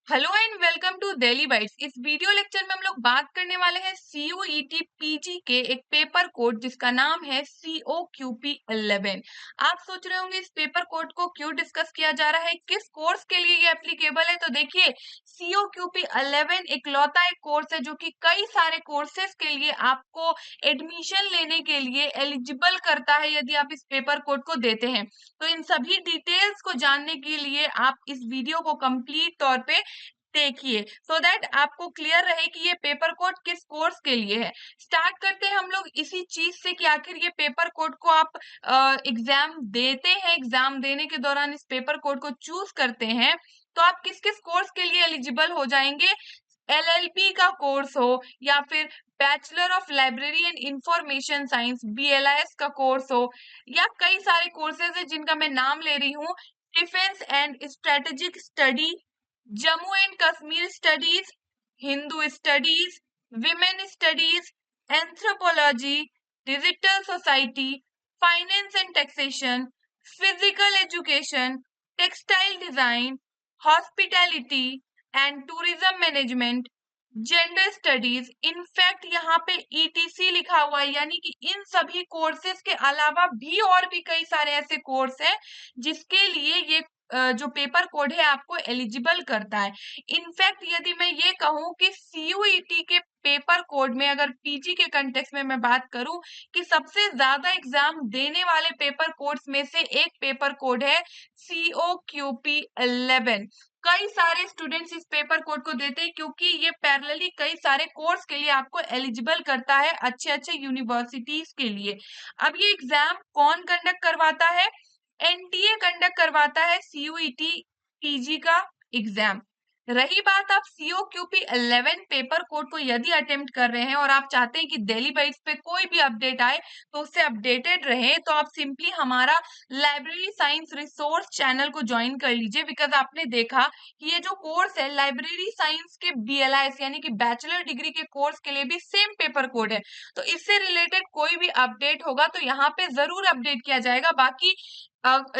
Hello and welcome to daily bytes. इस video lecture में हम लोग बात करने वाले हैं सीयूईटी पीजी के एक पेपर कोड जिसका नाम है COQP 11। आप सोच रहे होंगे इस पेपर कोड को क्यों डिस्कस किया जा रहा है, किस कोर्स के लिए ये एप्लीकेबल है। तो देखिए, COQP 11 इकलौता एक कोर्स है जो कि कई सारे कोर्सेज के लिए आपको एडमिशन लेने के लिए एलिजिबल करता है यदि आप इस पेपर कोड को देते हैं। तो इन सभी डिटेल्स को जानने के लिए आप इस वीडियो को कंप्लीट तौर पे देखिए, सो दैट आपको क्लियर रहे कि ये पेपर कोड किस कोर्स के लिए है। स्टार्ट करते हैं हम लोग इसी चीज से कि आखिर ये पेपर कोड को आप एग्जाम देते हैं, एग्जाम देने के दौरान इस पेपर कोड को चूज करते हैं तो आप किस किस कोर्स के लिए एलिजिबल हो जाएंगे। LLB का कोर्स हो या फिर bachelor of library and information science BLIS का कोर्स हो, या कई सारे कोर्सेज है जिनका मैं नाम ले रही हूँ। Defence and strategic study, Jammu and Kashmir studies, Hindu studies, women studies, anthropology, digital society, finance and taxation, physical education, textile design, hospitality and tourism management, gender studies. In fact यहाँ पे ETC लिखा हुआ है, यानी कि इन सभी कोर्सेज के अलावा भी और भी कई सारे ऐसे कोर्स हैं जिसके लिए ये जो पेपर कोड है आपको एलिजिबल करता है। इनफैक्ट यदि मैं ये कहूँ कि CUET के पेपर कोड में, अगर PG के कंटेक्स्ट में मैं बात करूं कि सबसे ज्यादा एग्जाम देने वाले पेपर कोड्स में से एक पेपर कोड है COQP 11। कई सारे स्टूडेंट्स इस पेपर कोड को देते हैं क्योंकि ये पैरेलली कई सारे कोर्स के लिए आपको एलिजिबल करता है, अच्छे अच्छे यूनिवर्सिटीज के लिए। अब ये एग्जाम कौन कंडक्ट करवाता है? NTA कंडक्ट करवाता है CUET PG का एग्जाम। रही बात, आप COQP 11 पेपर कोड को यदि अटेम्प्ट कर रहे हैं और आप चाहते हैं कि डेली बाइट्स पे कोई भी अपडेट आए तो उससे अपडेटेड रहे, तो आप सिंपली हमारा लाइब्रेरी साइंस रिसोर्स चैनल को ज्वाइन कर लीजिए। बिकॉज आपने देखा कि ये जो कोर्स है लाइब्रेरी साइंस के BLIS यानी कि बैचलर डिग्री के कोर्स के लिए भी सेम पेपर कोड है। तो इससे रिलेटेड कोई भी अपडेट होगा तो यहाँ पे जरूर अपडेट किया जाएगा। बाकी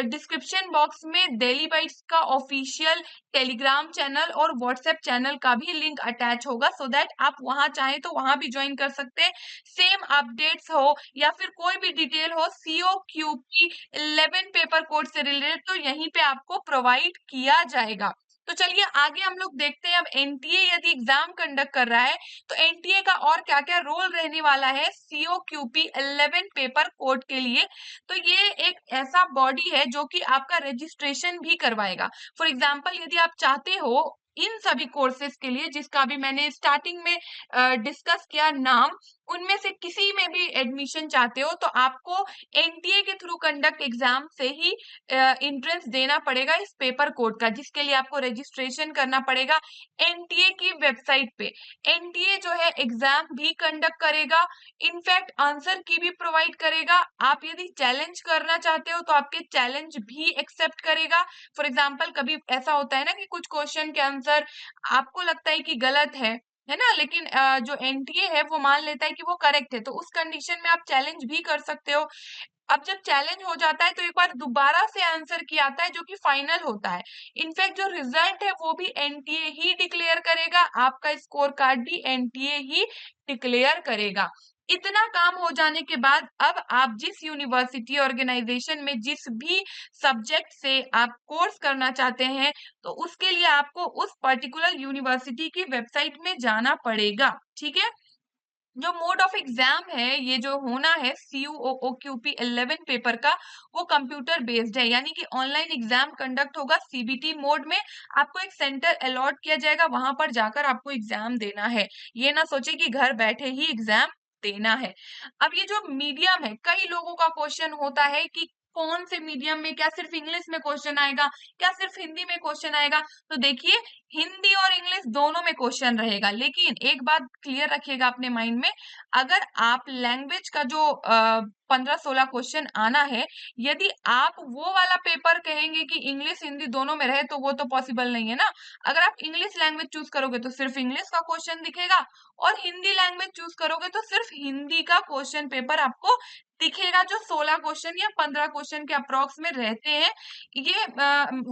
डिस्क्रिप्शन बॉक्स में डेली बाइट्स का ऑफिशियल टेलीग्राम चैनल और व्हाट्सएप चैनल का भी लिंक अटैच होगा, सो दैट आप वहां चाहें तो वहां भी ज्वाइन कर सकते हैं। सेम अपडेट्स हो या फिर कोई भी डिटेल हो COQP 11 पेपर कोड से रिलेटेड तो यहीं पे आपको प्रोवाइड किया जाएगा। तो चलिए आगे हम लोग देखते हैं। अब NTA यदि एग्जाम कंडक्ट कर रहा है तो NTA का और क्या क्या रोल रहने वाला है COQP 11 पेपर कोड के लिए। तो ये एक ऐसा बॉडी है जो कि आपका रजिस्ट्रेशन भी करवाएगा। फॉर एग्जाम्पल, यदि आप चाहते हो इन सभी कोर्सेज के लिए जिसका भी मैंने स्टार्टिंग में डिस्कस किया नाम, उनमें से किसी में भी एडमिशन चाहते हो तो आपको NTA के थ्रू कंडक्ट एग्जाम से ही एंट्रेंस देना पड़ेगा इस पेपर कोड का, जिसके लिए आपको रजिस्ट्रेशन करना पड़ेगा NTA की वेबसाइट पे। NTA जो है एग्जाम भी कंडक्ट करेगा, इनफैक्ट आंसर की भी प्रोवाइड करेगा। आप यदि चैलेंज करना चाहते हो तो आपके चैलेंज भी एक्सेप्ट करेगा। फॉर एग्जाम्पल, कभी ऐसा होता है ना कि कुछ क्वेश्चन के आंसर आपको लगता है कि गलत है ना, लेकिन जो NTA है वो मान लेता है कि वो करेक्ट है, तो उस कंडीशन में आप चैलेंज भी कर सकते हो। अब जब चैलेंज हो जाता है तो एक बार दोबारा से आंसर किया आता है जो कि फाइनल होता है। इनफैक्ट जो रिजल्ट है वो भी NTA ही डिक्लेयर करेगा, आपका स्कोर कार्ड भी NTA ही डिक्लेयर करेगा। इतना काम हो जाने के बाद अब आप जिस यूनिवर्सिटी ऑर्गेनाइजेशन में जिस भी सब्जेक्ट से आप कोर्स करना चाहते हैं तो उसके लिए आपको उस पर्टिकुलर यूनिवर्सिटी की वेबसाइट में जाना पड़ेगा। ठीक है। जो मोड ऑफ एग्जाम है, ये जो होना है COQP 11 पेपर का, वो कंप्यूटर बेस्ड है, यानी कि ऑनलाइन एग्जाम कंडक्ट होगा। CBT मोड में आपको एक सेंटर अलॉट किया जाएगा, वहां पर जाकर आपको एग्जाम देना है। ये ना सोचे कि घर बैठे ही एग्जाम देना है। अब ये जो मीडियम है, कई लोगों का क्वेश्चन होता है कि कौन से मीडियम में, क्या सिर्फ इंग्लिश में क्वेश्चन आएगा, क्या सिर्फ हिंदी में क्वेश्चन आएगा। तो देखिए, हिंदी और इंग्लिश दोनों में क्वेश्चन रहेगा, लेकिन एक बात क्लियर रखिएगा अपने माइंड में, अगर आप लैंग्वेज का जो 15-16 क्वेश्चन आना है, यदि आप वो वाला पेपर कहेंगे कि इंग्लिश हिंदी दोनों में रहे तो वो तो पॉसिबल नहीं है ना। अगर आप इंग्लिश लैंग्वेज चूज करोगे तो सिर्फ इंग्लिश का क्वेश्चन दिखेगा, और हिंदी लैंग्वेज चूज करोगे तो सिर्फ हिंदी का क्वेश्चन पेपर आपको दिखेगा, जो 16 क्वेश्चन या 15 क्वेश्चन के अप्रोक्स में रहते हैं। ये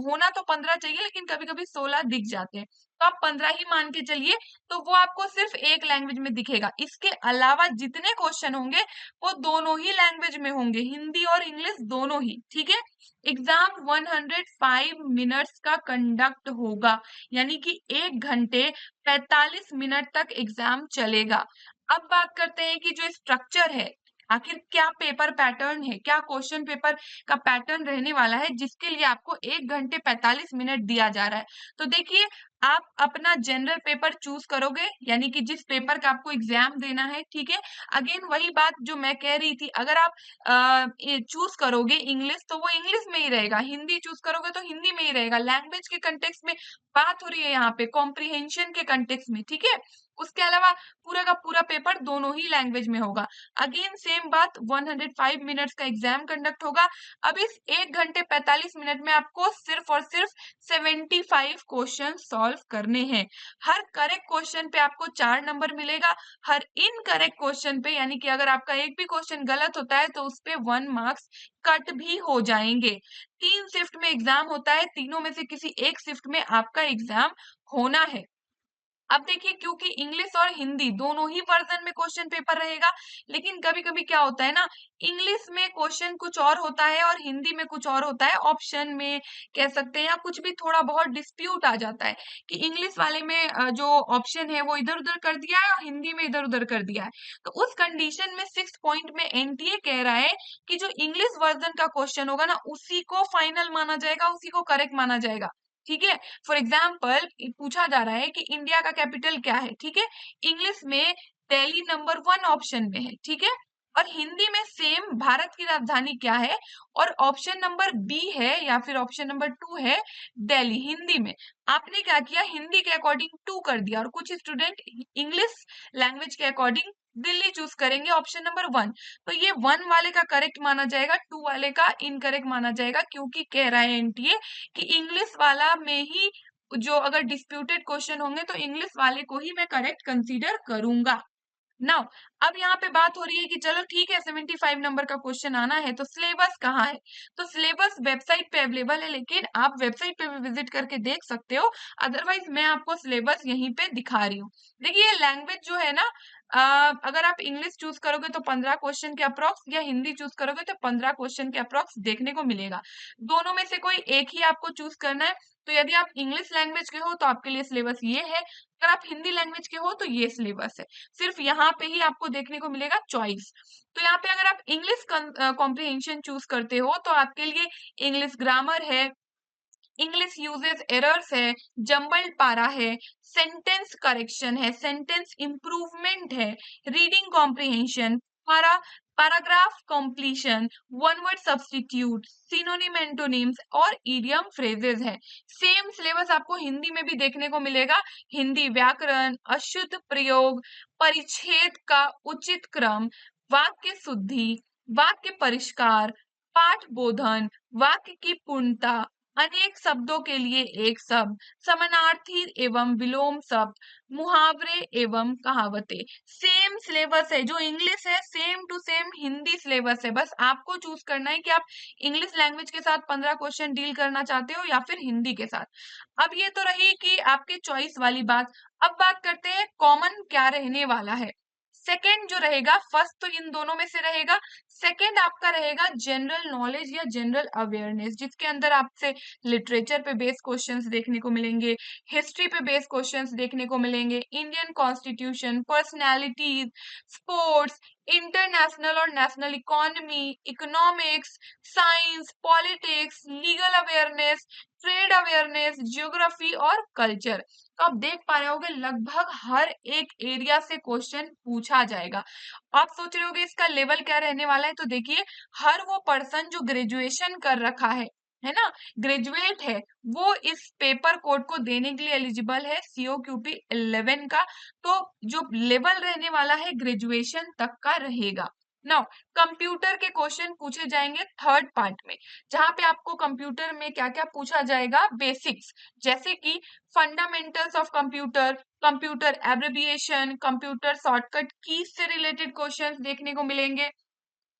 होना तो 15 चाहिए लेकिन कभी कभी 16 दिख जाते हैं। तो आप 15 ही मान के चलिए, तो वो आपको सिर्फ एक लैंग्वेज में दिखेगा। इसके अलावा जितने क्वेश्चन होंगे वो दोनों ही लैंग्वेज में होंगे, हिंदी और इंग्लिश दोनों ही, ठीक है। एग्जाम 105 मिनट्स का कंडक्ट होगा, यानी कि 1 घंटे 45 मिनट तक एग्जाम चलेगा। अब बात करते हैं कि जो स्ट्रक्चर है, आखिर क्या पेपर पैटर्न है, क्या क्वेश्चन पेपर का पैटर्न रहने वाला है जिसके लिए आपको 1 घंटे 45 मिनट दिया जा रहा है। तो देखिए, आप अपना जनरल पेपर चूज करोगे, यानी कि जिस पेपर का आपको एग्जाम देना है, ठीक है। अगेन वही बात जो मैं कह रही थी, अगर आप चूज करोगे इंग्लिश तो वो इंग्लिश में ही रहेगा, हिंदी चूज करोगे तो हिंदी में ही रहेगा। लैंग्वेज के कंटेक्स्ट में बात हो रही है यहाँ पे, कॉम्प्रिहेंशन के कंटेक्स्ट में, ठीक है। उसके अलावा पूरा का पूरा पेपर दोनों ही लैंग्वेज में होगा। अगेन सेम बात, 105 मिनट्स का एग्जाम कंडक्ट होगा। अब इस 1 घंटे 45 मिनट में आपको सिर्फ और सिर्फ 75 क्वेश्चन सॉल्व करने हैं। हर करेक्ट क्वेश्चन पे आपको 4 नंबर मिलेगा, हर इनकरेक्ट क्वेश्चन पे, यानी कि अगर आपका एक भी क्वेश्चन गलत होता है तो उस पे 1 मार्क्स कट भी हो जाएंगे। 3 शिफ्ट में एग्जाम होता है, तीनों में से किसी एक शिफ्ट में आपका एग्जाम होना है। अब देखिए, क्योंकि इंग्लिश और हिंदी दोनों ही वर्जन में क्वेश्चन पेपर रहेगा, लेकिन कभी कभी क्या होता है ना, इंग्लिश में क्वेश्चन कुछ और होता है और हिंदी में कुछ और होता है, ऑप्शन में कह सकते हैं, या कुछ भी थोड़ा बहुत डिस्प्यूट आ जाता है कि इंग्लिश वाले में जो ऑप्शन है वो इधर उधर कर दिया है और हिंदी में इधर उधर कर दिया है। तो उस कंडीशन में 6 पॉइंट में एनटीए कह रहा है कि जो इंग्लिश वर्जन का क्वेश्चन होगा ना, उसी को फाइनल माना जाएगा, उसी को करेक्ट माना जाएगा, ठीक है। फॉर एग्जाम्पल पूछा जा रहा है कि इंडिया का कैपिटल क्या है, ठीक है। इंग्लिश में दिल्ली नंबर 1 ऑप्शन में है, ठीक है। और हिंदी में सेम भारत की राजधानी क्या है, और ऑप्शन नंबर बी है या फिर ऑप्शन नंबर 2 है दिल्ली, हिंदी में। आपने क्या किया, हिंदी के अकॉर्डिंग 2 कर दिया, और कुछ स्टूडेंट इंग्लिश लैंग्वेज के अकॉर्डिंग दिल्ली चूज करेंगे, ऑप्शन नंबर 1। तो ये 1 वाले का करेक्ट माना जाएगा, 2 वाले का इनकरेक्ट माना जाएगा, क्योंकि कह रहा है एनटीए कि इंग्लिश वाला में ही जो अगर डिस्प्यूटेड क्वेश्चन होंगे तो इंग्लिश वाले को ही मैं करेक्ट कंसीडर करूंगा। नाउ, अब यहाँ पे बात हो रही है कि चलो ठीक है, 75 नंबर का क्वेश्चन आना है, तो सिलेबस कहाँ है। तो सिलेबस वेबसाइट पे अवेलेबल है, लेकिन आप वेबसाइट पे भी विजिट करके देख सकते हो, अदरवाइज मैं आपको सिलेबस यहीं पे दिखा रही हूँ। देखिए, लैंग्वेज जो है ना, अगर आप इंग्लिश चूज करोगे तो 15 क्वेश्चन के अप्रॉक्स, या हिंदी चूज करोगे तो 15 क्वेश्चन के अप्रॉक्स देखने को मिलेगा। दोनों में से कोई एक ही आपको चूज करना है। तो यदि आप इंग्लिश लैंग्वेज के हो तो आपके लिए सिलेबस ये है, अगर आप हिंदी लैंग्वेज के हो तो ये सिलेबस है। सिर्फ यहाँ पे ही आपको देखने को मिलेगा चॉइस। तो यहाँ पे अगर आप इंग्लिश कॉम्प्रिहेंशन चूज करते हो तो आपके लिए इंग्लिश ग्रामर है, इंग्लिश यूजेस एरर्स है, जंबल्ड पारा है, सेंटेंस करेक्शन है, सेंटेंस इंप्रूवमेंट है, रीडिंग कॉम्प्रिहेंशन, पारा paragraph completion, one word substitute, synonym antonyms और इडियम फ्रेजेस है। सेम सिलेबस आपको हिंदी में भी देखने को मिलेगा। हिंदी व्याकरण, अशुद्ध प्रयोग, परिच्छेद का उचित क्रम, वाक्य शुद्धि, वाक्य परिष्कार, पाठ बोधन, वाक्य की पूर्णता, अनेक शब्दों के लिए एक शब्द, समानार्थी एवं विलोम शब्द, मुहावरे एवं कहावतें। सेम सिलेबस है, जो इंग्लिश है same to same Hindi syllabus है, बस आपको चूज करना है कि आप इंग्लिश लैंग्वेज के साथ 15 क्वेश्चन डील करना चाहते हो या फिर हिंदी के साथ। अब ये तो रही कि आपके चॉइस वाली बात। अब बात करते हैं कॉमन क्या रहने वाला है। सेकेंड जो रहेगा, फर्स्ट तो इन दोनों में से रहेगा, सेकेंड आपका रहेगा जनरल नॉलेज या जनरल अवेयरनेस, जिसके अंदर आपसे लिटरेचर पे बेस्ड क्वेश्चंस देखने को मिलेंगे, हिस्ट्री पे बेस्ड क्वेश्चंस देखने को मिलेंगे, Indian constitution, personalities, sports, international और national economy, economics, science, politics, legal awareness, trade awareness, geography और कल्चर। तो आप देख पा रहे होगे लगभग हर एक एरिया से क्वेश्चन पूछा जाएगा। आप सोच रहे होगे इसका लेवल क्या रहने वाला है, तो देखिए, हर वो पर्सन जो ग्रेजुएशन कर रखा है ना, ग्रेजुएट है, वो इस पेपर कोड को देने के लिए एलिजिबल है, COQP 11 का। तो जो लेवल रहने वाला है ग्रेजुएशन तक का रहेगा। नाउ, कंप्यूटर के क्वेश्चन पूछे जाएंगे थर्ड पार्ट में, जहां पे आपको कंप्यूटर में क्या क्या पूछा जाएगा, बेसिक्स, जैसे कि fundamentals of computer, computer abbreviation, computer shortcut keys से रिलेटेड क्वेश्चंस देखने को मिलेंगे,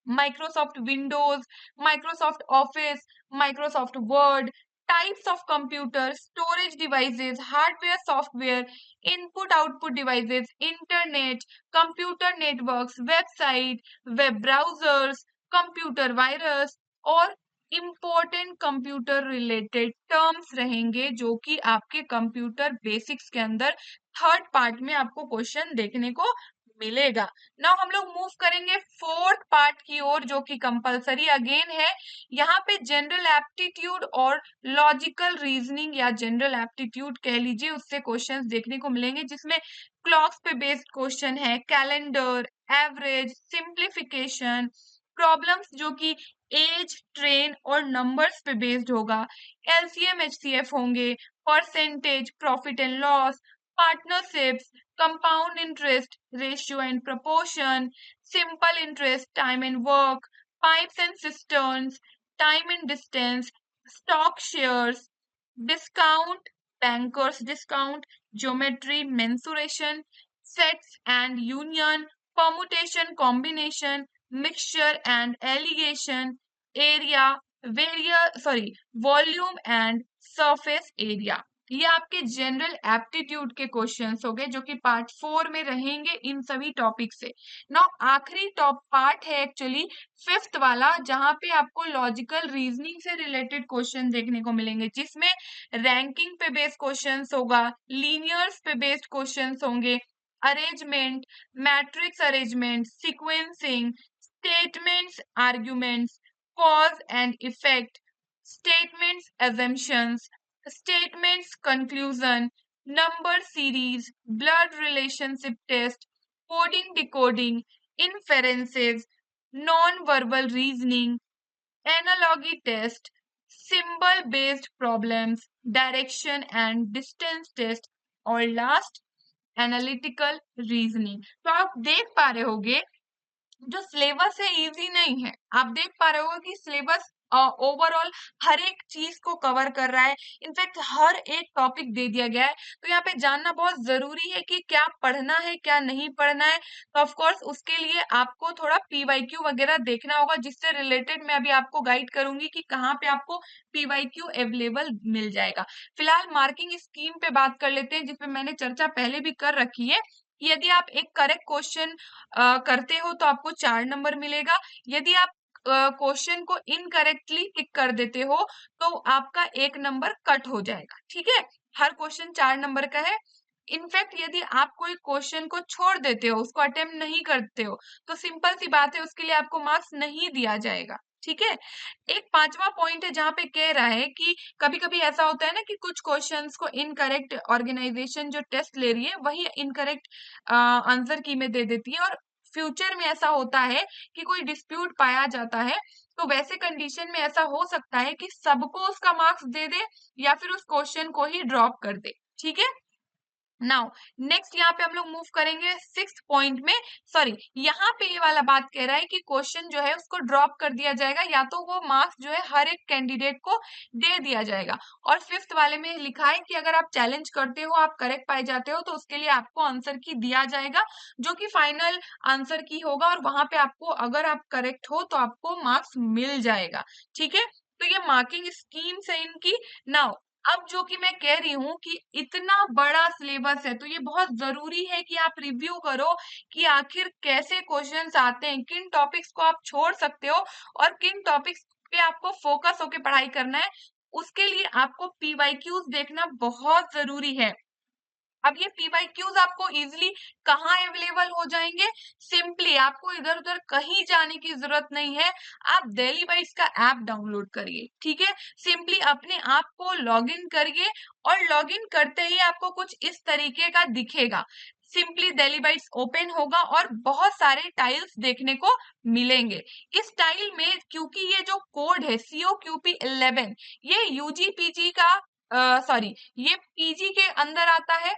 Microsoft Windows, Microsoft office, Microsoft word, types of computers, storage devices, hardware, software, input output devices, internet, computer networks, website, web browsers, computer virus और important computer related terms रहेंगे जो कि आपके computer basics के अंदर थर्ड पार्ट में आपको question देखने को मिलेगा। नाउ हम लोग मूव करेंगे फोर्थ पार्ट की ओर जो कि कंपलसरी अगेन है। यहाँ पे जनरल एप्टीट्यूड और लॉजिकल रीजनिंग या जनरल एप्टीट्यूड कह लीजिए उससे क्वेश्चंस देखने को मिलेंगे जिसमें क्लॉक्स पे बेस्ड क्वेश्चन है, कैलेंडर, एवरेज, सिंप्लीफिकेशन, प्रॉब्लम्स जो कि एज, ट्रेन और नंबर्स पे बेस्ड होगा, एलसीएम एचसीएफ होंगे, percentage, profit and loss, partnerships, compound interest, ratio and proportion, simple interest, time and work, pipes and cisterns, time and distance, stock shares, discount, bankers discount, geometry, mensuration, sets and union, permutation, combination, mixture and alligation, area, volume and surface area. ये आपके general aptitude के questions हो गए जो कि part 4 में रहेंगे इन सभी टॉपिक से। नाउ आखिरी टॉप पार्ट है एक्चुअली फिफ्थ वाला जहां पे आपको लॉजिकल रीजनिंग से रिलेटेड क्वेश्चन देखने को मिलेंगे जिसमें रैंकिंग पे बेस्ड क्वेश्चंस होगा, लीनियर्स पे बेस्ड क्वेश्चंस होंगे, arrangement, matrix arrangement, sequencing, statements, arguments, cause and effect, statements assumptions, statements conclusion, number series, blood relationship test, coding decoding, inferences, non-verbal reasoning, analogy test, symbol based problems, direction and distance test और last analytical reasoning. तो आप देख पा रहे होगे जो syllabus है easy नहीं है। आप देख पा रहे हो कि सिलेबस ओवरऑल हर एक चीज को कवर कर रहा है, इनफैक्ट हर एक टॉपिक दे दिया गया है। तो यहाँ पे जानना बहुत जरूरी है कि क्या पढ़ना है क्या नहीं पढ़ना है। तो ऑफ कोर्स उसके लिए आपको थोड़ा पीवाईक्यू वगैरह देखना होगा जिससे रिलेटेड मैं अभी आपको गाइड करूंगी कि कहाँ पे आपको पीवाईक्यू अवेलेबल मिल जाएगा। फिलहाल मार्किंग स्कीम पे बात कर लेते हैं जिसपे मैंने चर्चा पहले भी कर रखी है। यदि आप एक करेक्ट क्वेश्चन करते हो तो आपको 4 नंबर मिलेगा। यदि आप क्वेश्चन को इनकरेक्टली टिक कर देते हो तो आपका 1 नंबर कट हो जाएगा। ठीक है, हर क्वेश्चन 4 नंबर का है। इनफैक्ट यदि आप कोई क्वेश्चन को छोड़ देते हो, उसको अटेम्प्ट नहीं करते हो, तो सिंपल सी बात है उसके लिए आपको मार्क्स नहीं दिया जाएगा। ठीक है, एक पांचवा पॉइंट है जहां पे कह रहा है कि कभी कभी ऐसा होता है ना कि कुछ क्वेश्चंस को इनकरेक्ट ऑर्गेनाइजेशन जो टेस्ट ले रही है वही इनकरेक्ट आंसर की में दे देती है और फ्यूचर में ऐसा होता है कि कोई डिस्प्यूट पाया जाता है तो वैसे कंडीशन में ऐसा हो सकता है कि सबको उसका मार्क्स दे दे या फिर उस क्वेश्चन को ही ड्रॉप कर दे। ठीक है, नाउ नेक्स्ट यहाँ पे हम लोग मूव करेंगे सिक्स पॉइंट में। सॉरी, यहाँ पे ये वाला बात कह रहा है कि क्वेश्चन जो है उसको ड्रॉप कर दिया जाएगा या तो वो मार्क्स जो है हर एक कैंडिडेट को दे दिया जाएगा। और फिफ्थ वाले में लिखा है कि अगर आप चैलेंज करते हो, आप करेक्ट पाए जाते हो तो उसके लिए आपको आंसर की दिया जाएगा जो कि फाइनल आंसर की होगा और वहां पे आपको अगर आप करेक्ट हो तो आपको मार्क्स मिल जाएगा। ठीक है, तो ये मार्किंग स्कीम है इनकी। नाउ अब जो कि मैं कह रही हूँ कि इतना बड़ा सिलेबस है तो ये बहुत जरूरी है कि आप रिव्यू करो कि आखिर कैसे क्वेश्चंस आते हैं, किन टॉपिक्स को आप छोड़ सकते हो और किन टॉपिक्स पे आपको फोकस होके पढ़ाई करना है। उसके लिए आपको पीवाईक्यूज देखना बहुत जरूरी है। अब ये पीवाईक्यूज आपको इजीली कहाँ अवेलेबल हो जाएंगे? सिंपली आपको इधर उधर कहीं जाने की जरूरत नहीं है। आप दिल्ली बाइट्स का ऐप डाउनलोड करिए। ठीक है, सिंपली अपने आप को लॉगिन करिए और लॉगिन करते ही आपको कुछ इस तरीके का दिखेगा। सिंपली दिल्ली बाइट्स ओपन होगा और बहुत सारे टाइल्स देखने को मिलेंगे। इस टाइल में क्योंकि ये जो कोड है COQP11 ये यूजी पीजी का सॉरी ये पीजी के अंदर आता है।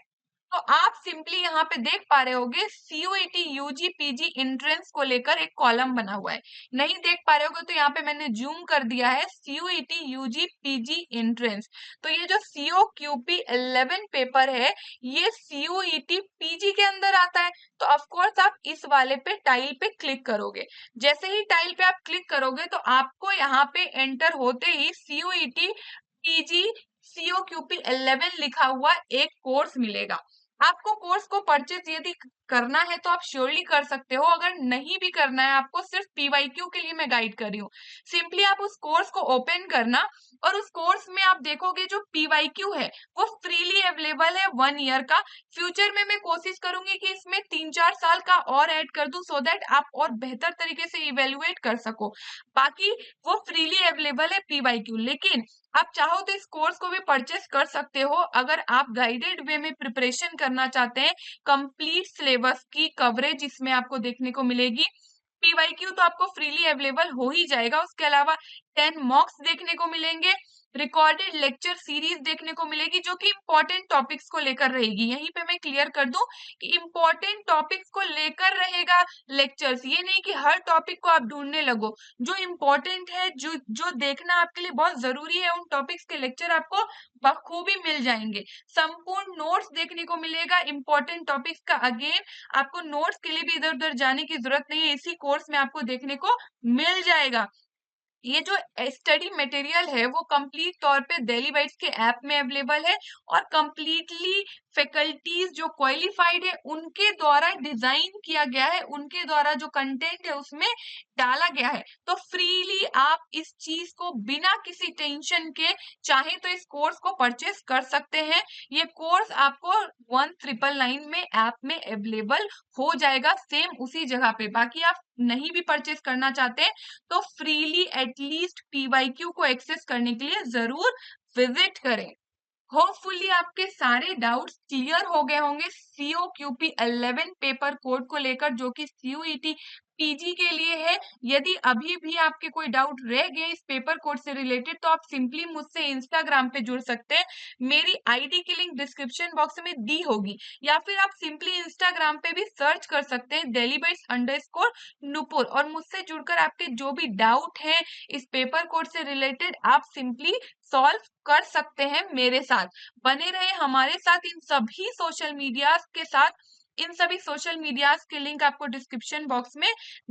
तो आप सिंपली यहाँ पे देख पा रहे होगे CUET UG PG एंट्रेंस को लेकर एक कॉलम बना हुआ है। नहीं देख पा रहे होगे तो यहाँ पे मैंने जूम कर दिया है CUET UG PG एंट्रेंस। तो ये जो COQP11 पेपर है ये CUET PG के अंदर आता है। तो ऑफ कोर्स आप इस वाले पे टाइल पे क्लिक करोगे। जैसे ही टाइल पे आप क्लिक करोगे तो आपको यहाँ पे एंटर होते ही CUET पीजी COQP 11 लिखा हुआ एक कोर्स मिलेगा। आपको कोर्स को परचेज यदि करना है तो आप श्योरली कर सकते हो, अगर नहीं भी करना है आपको, सिर्फ पीवाईक्यू के लिए मैं गाइड कर रही हूँ। सिंपली आप उस कोर्स को ओपन करना और उस कोर्स में आप देखोगे जो पीवाईक्यू है वो फ्रीली अवेलेबल है 1 ईयर का। फ्यूचर में मैं कोशिश करूंगी कि इसमें 3-4 साल का और ऐड कर दूं सो दैट आप और बेहतर तरीके से इवेल्युएट कर सको। बाकी वो फ्रीली अवेलेबल है पीवाईक्यू, लेकिन आप चाहो तो इस कोर्स को भी परचेस कर सकते हो अगर आप गाइडेड वे में प्रिपरेशन करना चाहते हैं। कंप्लीट सिलेबस की कवरेज इसमें आपको देखने को मिलेगी। पीवाईक्यू तो आपको फ्रीली अवेलेबल हो ही जाएगा, उसके अलावा 10 मॉक्स देखने को मिलेंगे, रिकॉर्डेड लेक्चर सीरीज देखने को मिलेगी जो कि इंपॉर्टेंट टॉपिक्स को लेकर रहेगी। यहीं पे मैं क्लियर कर दूं कि इंपॉर्टेंट टॉपिक्स को लेकर रहेगा लेक्चर्स, ये नहीं कि हर टॉपिक को आप ढूंढने लगो। जो इंपॉर्टेंट है, जो जो देखना आपके लिए बहुत जरूरी है, उन टॉपिक्स के लेक्चर आपको बखूबी मिल जाएंगे। संपूर्ण नोट्स देखने को मिलेगा इंपॉर्टेंट टॉपिक्स का। अगेन आपको नोट्स के लिए भी इधर उधर जाने की जरूरत नहीं है, इसी कोर्स में आपको देखने को मिल जाएगा। ये जो स्टडी मटेरियल है वो कंप्लीट तौर पे दिल्ली बाइट्स के ऐप में अवेलेबल है और कंप्लीटली फैकल्टीज जो क्वालिफाइड है उनके द्वारा डिजाइन किया गया है, उनके द्वारा जो कंटेंट है उसमें डाला गया है। तो फ्रीली आप इस चीज को बिना किसी टेंशन के चाहे तो इस कोर्स को परचेस कर सकते हैं। ये कोर्स आपको 1999 में ऐप में अवेलेबल हो जाएगा, सेम उसी जगह पे। बाकी आप नहीं भी परचेस करना चाहते तो फ्रीली एटलीस्ट पीवाईक्यू को एक्सेस करने के लिए जरूर विजिट करें। होपफुली आपके सारे डाउट्स क्लियर हो गए होंगे COQP 11 पेपर कोड को लेकर, जो कि CUET पीजी के लिए है। यदि अभी भी आपके कोई डाउट रह गए इस पेपर कोड से रिलेटेड तो आप सिंपली मुझसे इंस्टाग्राम पे जुड़ सकते हैं, मेरी आईडी की लिंक डिस्क्रिप्शन बॉक्स में दी होगी, या फिर आप सिंपली इंस्टाग्राम पे भी सर्च कर सकते हैं delhibytes_nupur और मुझसे जुड़कर आपके जो भी डाउट है इस पेपर कोड से रिलेटेड आप सिंपली सॉल्व कर सकते हैं मेरे साथ। बने रहे हमारे साथ इन सभी सोशल मीडियाज के साथ। इन सभी सोशल मीडियाज के लिंक आपको डिस्क्रिप्शन बॉक्स में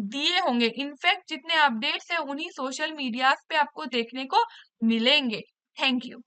दिए होंगे। इनफैक्ट जितने अपडेट्स हैं उन्हीं सोशल मीडियाज पे आपको देखने को मिलेंगे। Thank you.